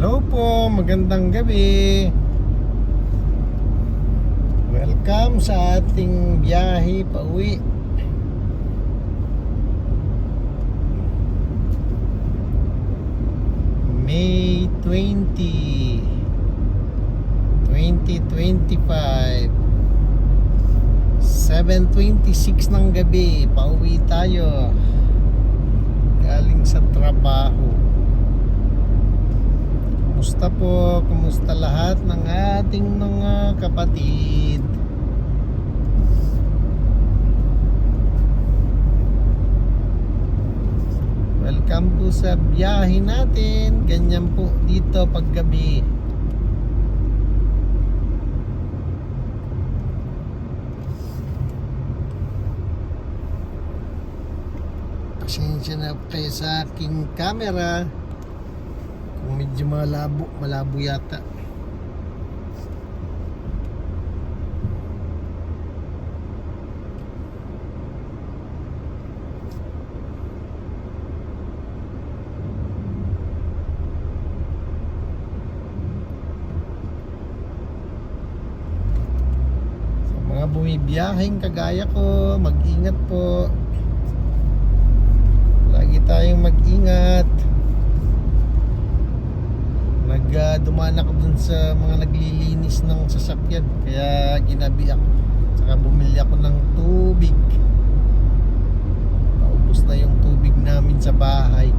Hello po, magandang gabi. Welcome sa ating biyahe pauwi. May 20, 2025, 7:26 ng gabi. Pauwi tayo galing sa trabaho. Kumusta po? Kumusta lahat ng ating mga kapatid? Welcome po sa biyahe natin. Ganyan po dito paggabi. Pasensya na kayo sa aking camera kung medyo malabo yata. Sa mga bumibiyaheng kagaya ko, mag-ingat po. Lagi tayong mag-ingat. Dumaan ako dun sa mga naglilinis ng sasakyan, kaya ginabi ako. Saka bumili ako ng tubig. Naubos na yung tubig namin sa bahay.